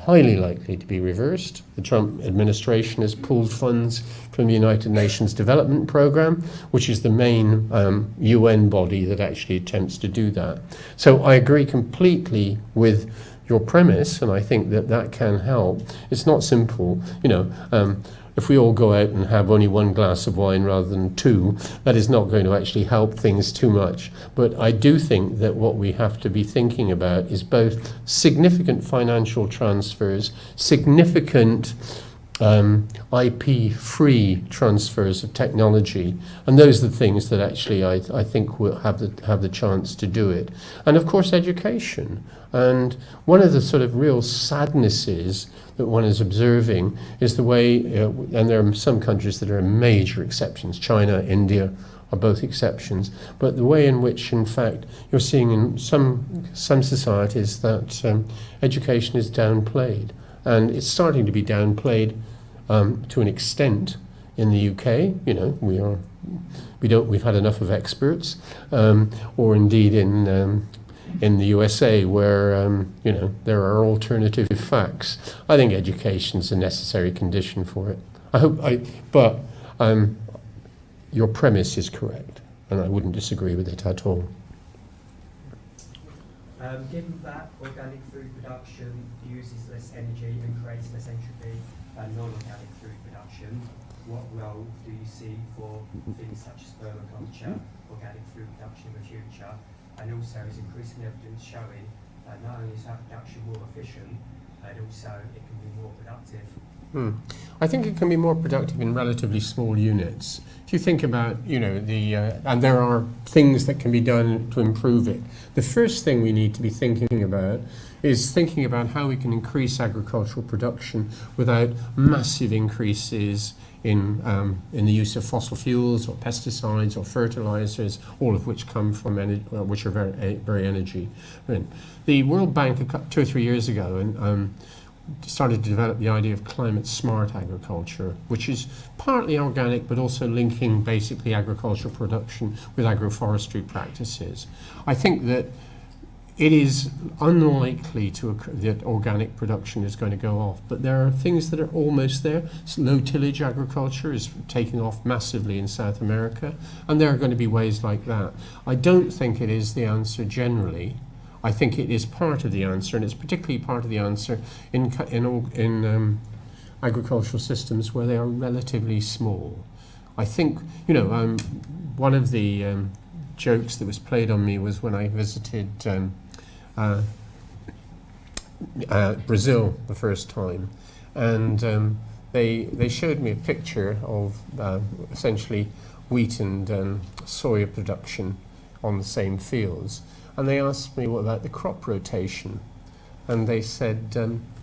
A: Highly likely to be reversed. The Trump administration has pulled funds from the United Nations Development Programme, which is the main UN body that actually attempts to do that. So I agree completely with your premise, and I think that can help. It's not simple, if we all go out and have only one glass of wine rather than two, that is not going to actually help things too much. But I do think that what we have to be thinking about is both significant financial transfers, significant IP-free transfers of technology, and those are the things that actually I think will have the chance to do it. And of course, education. And one of the sort of real sadnesses that one is observing is the way, and there are some countries that are major exceptions. China, India are both exceptions, but the way in which, in fact, you're seeing in some societies that education is downplayed, and it's starting to be downplayed to an extent in the UK. You know, we've had enough of experts, or indeed in the USA, where you know, there are alternative facts. I think education's a necessary condition for it. But your premise is correct, and I wouldn't disagree with it at all.
E: Given that organic food production uses less energy and creates less entropy than non-organic food production, what role do you see for things such as permaculture, organic food production in the future? And also, is increasing evidence showing that not only is that production more efficient, but also it can be more productive?
A: I think it can be more productive in relatively small units. If you think about, you know, and there are things that can be done to improve it. The first thing we need to be thinking about is thinking about how we can increase agricultural production without massive increases in the use of fossil fuels or pesticides or fertilizers, all of which come from which are very energy. The World Bank 2 or 3 years ago started to develop the idea of climate smart agriculture, which is partly organic but also linking basically agricultural production with agroforestry practices. I think that it is unlikely that organic production is going to go off, but there are things that are almost there. Low tillage agriculture is taking off massively in South America, and there are going to be ways like that. I don't think it is the answer generally. I think it is part of the answer, and it's particularly part of the answer in agricultural systems where they are relatively small. I think, you know, one of the jokes that was played on me was when I visited Brazil the first time, and they showed me a picture of essentially wheat and soya production on the same fields. And they asked me, what about the crop rotation? And they said,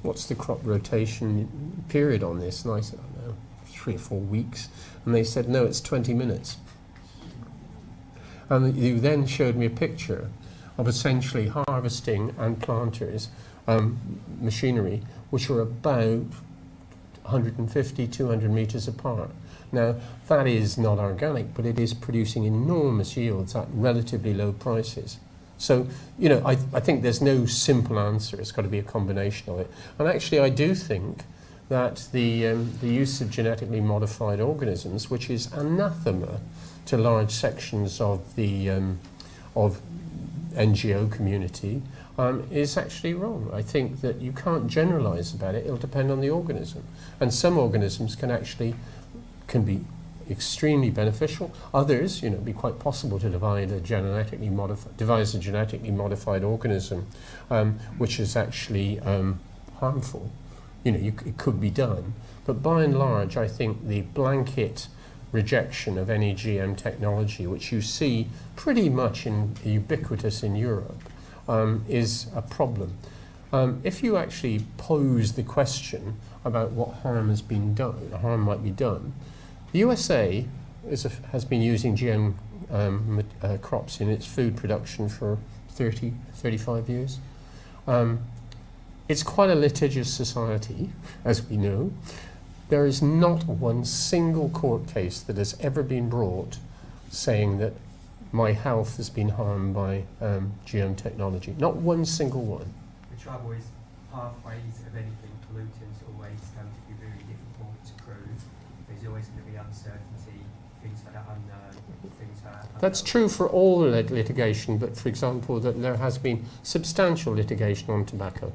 A: what's the crop rotation period on this? And I said, I don't know, 3 or 4 weeks. And they said, no, it's 20 minutes. And you then showed me a picture of essentially harvesting and planters machinery, which are about 150, 200 meters apart. Now, that is not organic, but it is producing enormous yields at relatively low prices. So, you know, I think there's no simple answer. It's got to be a combination of it. And actually, I do think that the use of genetically modified organisms, which is anathema to large sections of the of NGO community, is actually wrong. I think that you can't generalize about it. It'll depend on the organism. And some organisms can be extremely beneficial. Others, you know, it'd be quite possible to devise a genetically modified organism, which is actually harmful. You know, it could be done. But by and large, I think the blanket rejection of any GM technology, which you see pretty much ubiquitous in Europe, is a problem. If you actually pose the question about what harm might be done, the USA has been using GM crops in its food production for 30, 35 years. It's quite a litigious society, as we know. There is not one single court case that has ever been brought saying that my health has been harmed by GM technology. Not one single one.
E: The trouble is pathways of anything pollutants are always going to be very difficult to prove. There's always going to be uncertainty, things that are unknown, things that are unknown.
A: That's true for all litigation, but for example, that there has been substantial litigation on tobacco.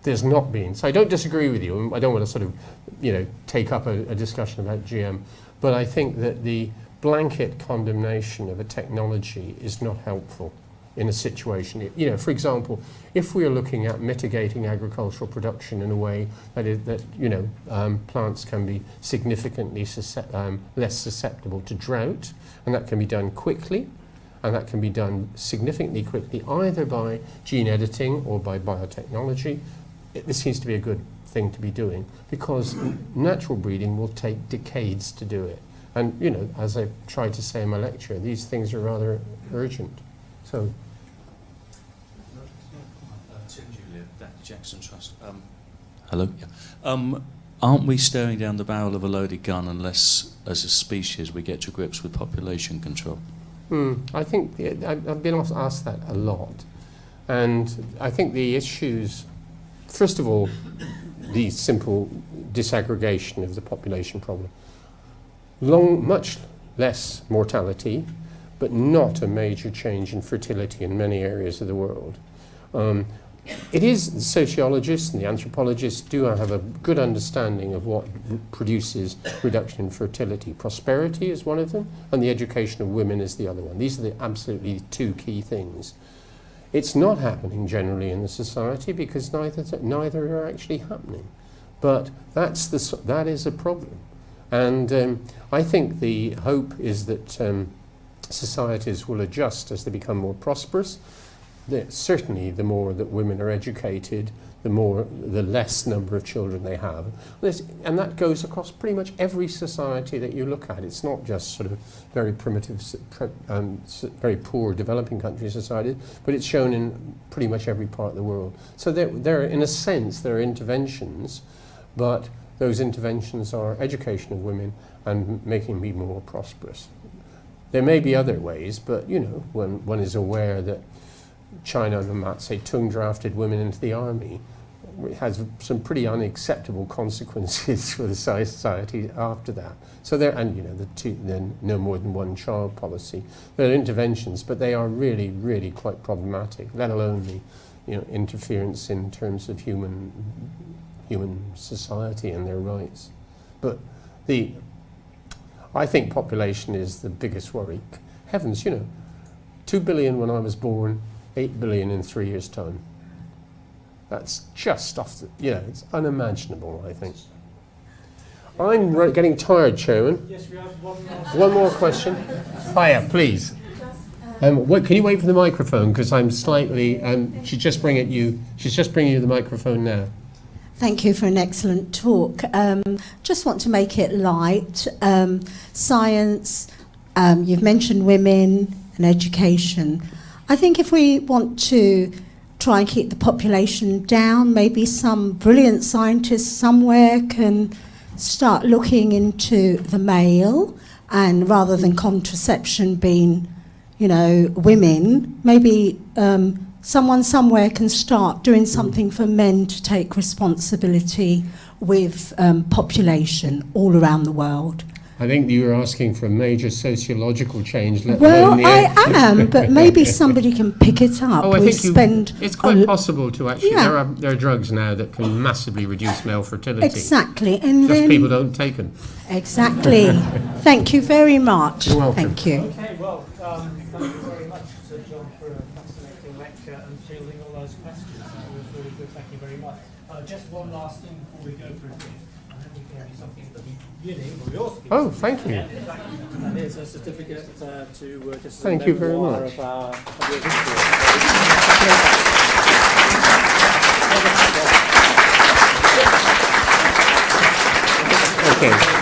A: There's not been. So I don't disagree with you. I don't want to sort of, you know, take up a discussion about GM, but I think that the blanket condemnation of a technology is not helpful. in a situation. You know, for example, if we are looking at mitigating agricultural production in a way that plants can be significantly less susceptible to drought, and that can be done quickly, and that can be done significantly quickly, either by gene editing or by biotechnology, this seems to be a good thing to be doing, because natural breeding will take decades to do it. And, you know, as I tried to say in my lecture, these things are rather urgent. So,
F: Tim Julia, that Jackson Trust. Hello. Yeah. Aren't we staring down the barrel of a loaded gun unless, as a species, we get to grips with population control?
A: I think I've been asked that a lot, and I think the issues, first of all, the simple disaggregation of the population problem. Much less mortality, but not a major change in fertility in many areas of the world. It is, the sociologists and the anthropologists do have a good understanding of what produces reduction in fertility. Prosperity is one of them, and the education of women is the other one. These are the absolutely two key things. It's not happening generally in the society because neither are actually happening. But that is a problem. And I think the hope is that societies will adjust as they become more prosperous. Certainly, the more that women are educated, the less number of children they have. And that goes across pretty much every society that you look at. It's not just sort of very primitive, very poor developing country societies, but it's shown in pretty much every part of the world. So there, in a sense, there are interventions, but those interventions are education of women and making me more prosperous. There may be other ways, but, you know, when one is aware that China and Mao Zedong drafted women into the army, it has some pretty unacceptable consequences for the society after that. So there, and you know, the no more than one child policy. There are interventions, but they are really, really quite problematic. Let alone the, interference in terms of human society and their rights. But I think population is the biggest worry. Heavens, 2 billion when I was born. 8 billion in 3 years' time. That's just off the, it's unimaginable, I think. I'm getting tired, Chairman.
B: Yes, we have
A: one more question. Hiya, please. Can you wait for the microphone? Because I'm slightly, she's just bringing you the microphone now.
G: Thank you for an excellent talk. Just want to make it light. Science, you've mentioned women and education. I think if we want to try and keep the population down, maybe some brilliant scientists somewhere can start looking into the male, and rather than contraception being, women, maybe someone somewhere can start doing something for men to take responsibility with population all around the world.
A: I think you were asking for a major sociological change.
G: Well, I am, but maybe somebody can pick it up.
A: I think it's quite possible to actually. Yeah. There are drugs now that can massively reduce male fertility.
G: Exactly, and
A: just people don't take them.
G: Exactly. Thank you very much.
A: You're welcome.
G: Thank you.
B: Okay, well, thank you very much, Sir John, for a fascinating lecture and fielding all those questions. That was really good. Thank you very much. Just one last thing before we go for a drink. I think we can have something that we also give.
A: Oh, thank you.
B: And here's a certificate to just.
A: Thank you very much.
B: Of your history.
A: Okay.